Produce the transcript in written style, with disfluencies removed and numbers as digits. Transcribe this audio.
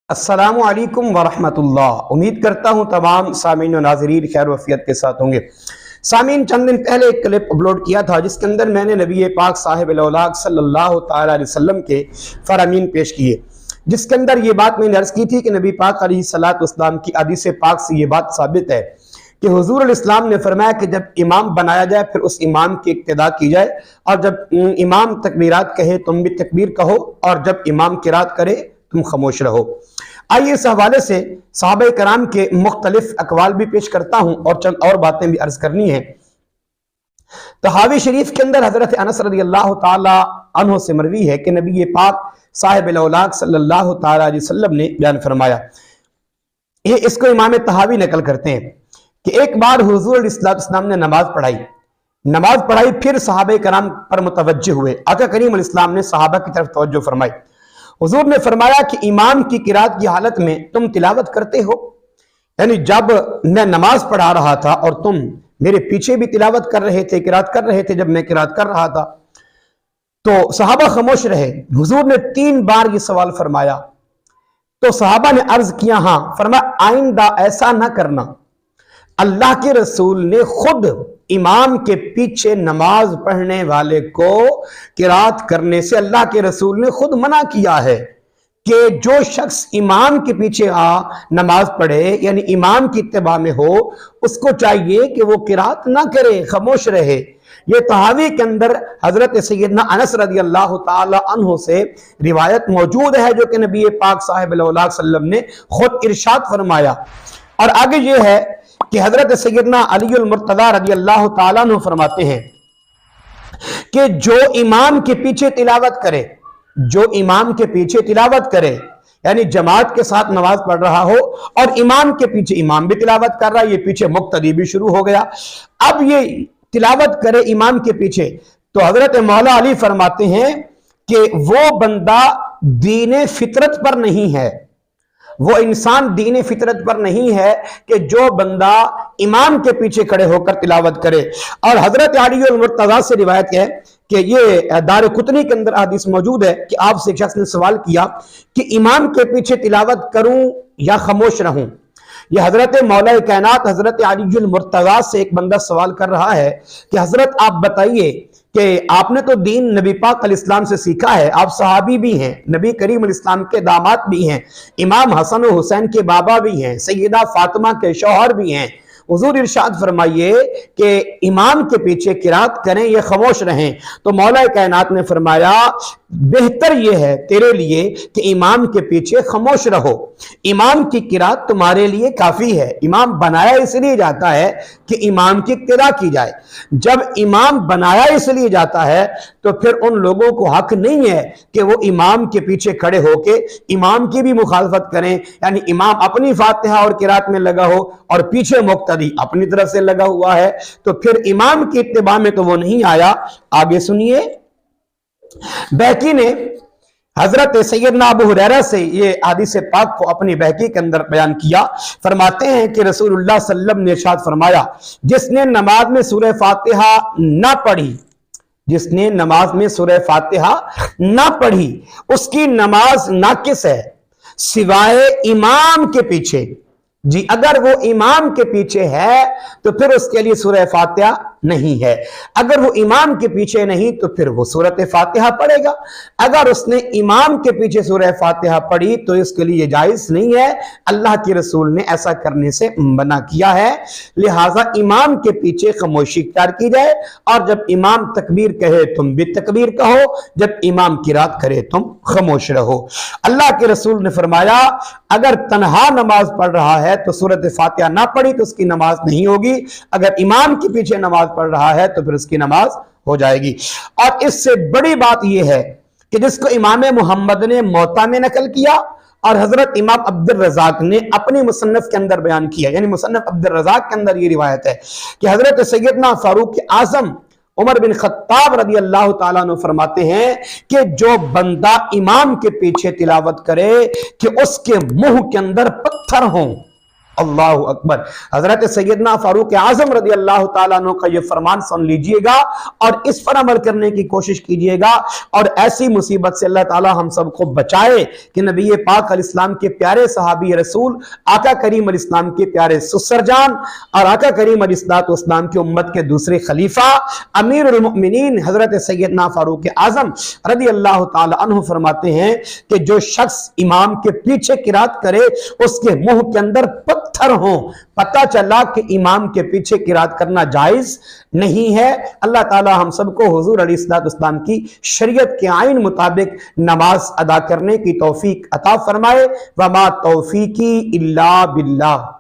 अस्सलामु अलैकुम वरहमतुल्लाह। उम्मीद करता हूँ तमाम सामीन और नाज़रीन खैर वफ़ियत के साथ होंगे। सामीन, चंद दिन पहले एक क्लिप अपलोड किया था जिसके अंदर मैंने नबी पाक साहिब औलाद सल्लल्लाहु ताला अलैहि वसल्लम के फरामीन पेश किए, जिसके अंदर ये बात मैंने अर्ज़ की थी कि नबी पाक अलैहिस्सलातु वस्सलाम की हदीस पाक से ये बात साबित है कि हुज़ूर इस्लाम ने फरमाया कि जब इमाम बनाया जाए फिर उस इमाम की इक्तिदा की जाए, और जब इमाम तकबीरात कहे तुम भी तकबीर कहो, और जब इमाम किरात करे तुम खामोश रहो। आइए इस हवाले से सहाबा कराम के मुख्तलिफ अकवाल भी पेश करता हूं और चंद और बातें भी अर्ज करनी है। तहावी शरीफ के अंदर हजरत अनस रज़ियल्लाहु ताला अन्हु से मरवी है कि नबी पाक साहिब औलाद सल्लल्लाहु ताला अलैहि वसल्लम ने बयान फरमाया, ये इसको इमाम तहावी नकल करते हैं कि एक बार हुजूर इस्लाम ने नमाज पढ़ाई, फिर सहाबा कराम पर मुतवज्जे हुए। आका करीम इस्लाम ने सहाबा की तरफ तवज्जो फरमाई। हुजूर ने फरमाया कि इमाम की किरात की हालत में तुम तिलावत करते हो, यानी जब मैं नमाज पढ़ा रहा था और तुम मेरे पीछे भी तिलावत कर रहे थे, किरात कर रहे थे, जब मैं किरात कर रहा था तो सहाबा खामोश रहे। हुजूर ने 3 बार ये सवाल फरमाया तो सहाबा ने अर्ज किया, हाँ। फरमाया आइंदा ऐसा ना करना। अल्लाह के रसूल ने खुद इमाम के पीछे नमाज पढ़ने वाले को किरात करने से अल्लाह के रसूल ने खुद मना किया है कि जो शख्स इमाम के पीछे नमाज पढ़े, यानी इमाम की इत्तिबा में हो, उसको चाहिए कि वो किरात ना करे, खामोश रहे। ये तहावी के अंदर हजरत सैयदना अनस रज़ियल्लाहु ताला अन्हु से रिवायत मौजूद है, जो कि नबी पाक साहिब औलाद सल्लम ने खुद इरशाद फरमाया। और आगे ये है कि हजरत सैयदना अली मुर्तज़ा रज़ियल्लाहु ताला अन्हु फरमाते हैं कि जो इमाम के पीछे तिलावत करे, यानी जमात के साथ नमाज पढ़ रहा हो और इमाम के पीछे इमाम भी तिलावत कर रहा है, ये पीछे मुक्तदी भी शुरू हो गया, अब ये तिलावत करे इमाम के पीछे, तो हजरत मौला अली फरमाते हैं कि वो बंदा दीन फितरत पर नहीं है, वो इंसान दीन फितरत पर नहीं है कि जो बंदा इमाम के पीछे खड़े होकर तिलावत करे। और हजरत अली मुर्तज़ा से रिवायत है कि ये दारुकुतनी के अंदर हदीस मौजूद है कि आपसे एक शख्स ने सवाल किया कि इमाम के पीछे तिलावत करूं या खामोश रहूं। ये हजरत मौला कायनात हजरत अली मुर्तज़ा से एक बंदा सवाल कर रहा है कि हजरत आप बताइए कि आपने तो दीन नबी पाक अलैहिस्सलाम से सीखा है, आप सहाबी भी हैं, नबी करीम अलैहिस्सलाम के दामाद भी हैं, इमाम हसन और हुसैन के बाबा भी हैं, सैयदा फातिमा के शौहर भी हैं। हुजूर इरशाद फरमाइए कि इमाम के पीछे किरात करें या खामोश रहें। तो मौला कायनात ने फरमाया बेहतर यह है तेरे लिए कि इमाम के पीछे खामोश रहो, इमाम की किरात तुम्हारे लिए काफी है। इमाम बनाया इसलिए जाता है कि इमाम की इक्तिदा की जाए। जब इमाम बनाया इसलिए जाता है तो फिर उन लोगों को हक नहीं है कि वो इमाम के पीछे खड़े होके इमाम की भी मुखालफत करें, यानी इमाम अपनी फातिहा और किरात में लगा हो और पीछे मुक्तदी अपनी तरफ से लगा हुआ है, तो फिर इमाम की इत्तिबा में तो वो नहीं आया। आगे सुनिए, बैकी ने हजरत सैयदना अबू हुरैरा से ये हदीस पाक को अपनी बहकी के अंदर बयान किया। फरमाते हैं कि रसूलुल्लाह सल्लल्लाहु अलैहि वसल्लम ने इरशाद फरमाया, जिसने नमाज में सूरह फातिहा ना पढ़ी, जिसने नमाज में सूरह फातिहा ना पढ़ी उसकी नमाज नाकिस है सिवाय इमाम के पीछे। जी, अगर वो इमाम के पीछे है तो फिर उसके लिए सूरह फातिहा नहीं है। अगर वो इमाम के पीछे नहीं तो फिर वो सूरत फातिहा पढ़ेगा। अगर उसने इमाम के पीछे सूरह फातिहा पढ़ी तो इसके लिए जायज नहीं है, अल्लाह के रसूल ने ऐसा करने से मना किया है। लिहाजा इमाम के पीछे खामोशी इख्तियार की जाए, और जब इमाम तकबीर कहे तुम भी तकबीर कहो, जब इमाम किरात करे तुम खामोश रहो। अल्लाह के रसूल ने फरमाया अगर तन्हा नमाज पढ़ रहा है तो सूरत फातिहा ना पढ़ी तो उसकी नमाज नहीं होगी, अगर इमाम के पीछे नमाज पढ़ रहा है तो फिर उसकी नमाज हो जाएगी। और इससे बड़ी बात यह है कि जिसको इमाम मुहम्मद ने मोता में नकल किया और हजरत इमाम अब्दुल रज़ाक ने अपनी मुसन्नफ के अंदर बयान किया, यानी मुसन्नफ अब्दुल रज़ाक के अंदर यह रिवायत है कि हजरत सैयदना फारूक आज़म उमर बिन खत्ताब रज़ी अल्लाह ताला अन्हु फरमाते हैं कि जो बंदा इमाम के पीछे तिलावत करे कि उसके मुंह के अंदर पत्थर हों, अल्लाह अकबर। हजरत सैयदना फारूक आजम रदी अल्लाह ताला अन्हु का ये फरमान सुन लीजिएगा और इस पर अमल करने की कोशिश कीजिएगा और ऐसी मुसीबत से अल्लाह ताला हम सबको बचाए कि नबी पाक अलैहिस्सलाम के प्यारे सहाबी रसूल आका करीम अलैहिस्सलाम के प्यारे सुसरजान और आका करीम अलैहिस्सलाम की उम्मत के दूसरे खलीफा अमीरुल मोमिनीन हजरत सैयदना फारूक आजम रदी अल्लाह ताला अन्हु फरमाते हैं कि जो शख्स इमाम के पीछे किरात करे उसके मुंह के अंदर पत्थर हो। पता चला कि इमाम के पीछे किरात करना जायज नहीं है। अल्लाह ताला हम सबको हुजूर अलैहिस्सलाम की शरीयत के आइन मुताबिक नमाज अदा करने की तौफीक अता फरमाए। वमा तौफीकी इल्ला बिल्लाह।